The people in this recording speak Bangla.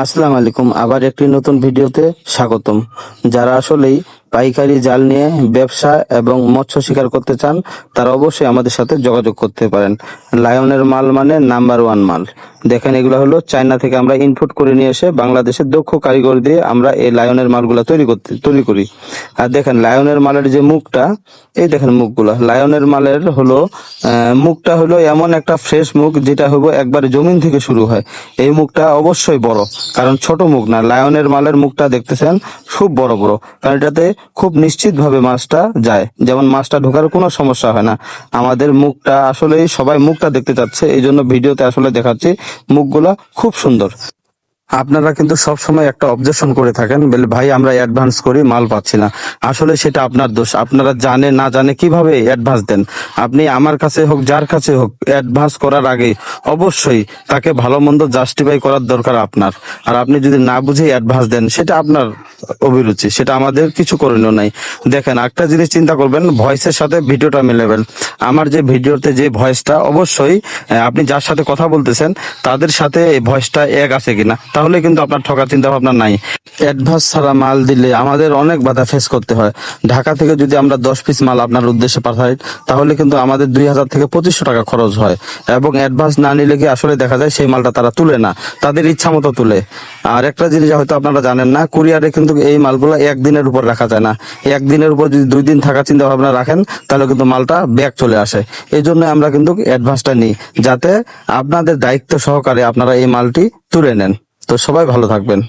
আসসালামু আলাইকুম। আবার একটি নতুন ভিডিওতে স্বাগতম। যারা আসলেই পাইকারি জাল নিয়ে ব্যবসা এবং মৎস্য শিকার করতে চান তারা অবশ্যই আমাদের সাথে যোগাযোগ করতে পারেন। লায়নের মাল মানে নাম্বার ওয়ান মাল। দেখেন, এগুলো হলো চায়না থেকে আমরা ইনপুট করে নিয়ে এসে বাংলাদেশের দক্ষ কারিগর দিয়ে আমরা এই লায়নের মালগুলা তৈরি করি। আর দেখেন লায়নের মালের যে মুখটা, এই দেখেন মুখগুলা লায়নের মালের হলো মুখটা হলো এমন একটা ফ্রেশ মুখ যেটা হলো একবারে জমিন থেকে শুরু হয়। এই মুখটা অবশ্যই বড়, কারণ ছোট মুখ না। লায়নের মালের মুখটা দেখতেছেন খুব বড় বড়, কারণ এটাতে খুব নিশ্চিত ভাবে মাছটা যায়, যেমন মাছটা ঢোকার কোনো সমস্যা হয় না। আমাদের মুখটা আসলে সবাই মুখটা দেখতে চাচ্ছে, এই জন্য ভিডিওতে আসলে দেখাচ্ছি। মুখগুলা খুব সুন্দর। আপনারা কিন্তু সব সময় একটা অবজেকশন করে থাকেন, বলে ভাই আমরা অ্যাডভান্স করি মাল পাচ্ছি না। আসলে সেটা আপনার দোষ। আপনারা জানে না জানে কিভাবে অ্যাডভান্স দেন। আপনি আমার কাছে হোক যার কাছে হোক, অ্যাডভান্স করার আগে অবশ্যই তাকে ভালো মন্দ জাস্টিফাই করার দরকার আপনার। আর আপনি যদি না বুঝে অ্যাডভান্স দেন, সেটা আপনার অভিরুচি, সেটা আমাদের কিছু করণীয় নাই। দেখেন, একটা জিনিস চিন্তা করবেন, ভয়েসের সাথে ভিডিওটা মিলাবেন। আমার যে ভিডিওতে যে ভয়েসটা, অবশ্যই আপনি যার সাথে কথা বলতেছেন তাদের সাথে এই ভয়েসটা এক আছে কিনা, তাহলে কিন্তু আপনার ঠকার চিন্তা ভাবনা নাই। অ্যাডভান্স ছাড়া মাল দিলে আমাদের অনেক বাধা ফেস করতে হয়। ঢাকা থেকে যদি আমরা 10 পিস মাল আপনার উদ্দেশ্যে পাঠাই, তাহলে কিন্তু আমাদের 2000 থেকে 2500 টাকা খরচ হয়। এবং অ্যাডভান্স না নিলে কি আসলে দেখা যায় সেই মালটা তারা তুলে না, তাদের ইচ্ছা মতো তুলে। আর একটা জিনিস হয়তো আপনারা জানেন না, কুরিয়ারে কিন্তু এই মালগুলো একদিনের উপর রাখা যায় না। একদিনের উপর যদি 2 দিন থাকার চিন্তা ভাবনা রাখেন, তাহলে কিন্তু মালটা ব্যাক চলে আসে। এই জন্য আমরা কিন্তু অ্যাডভান্সটা নিই, যাতে আপনাদের দায়িত্ব সহকারে আপনারা এই মালটি তুলে নেন। তো সবাই ভালো থাকবেন।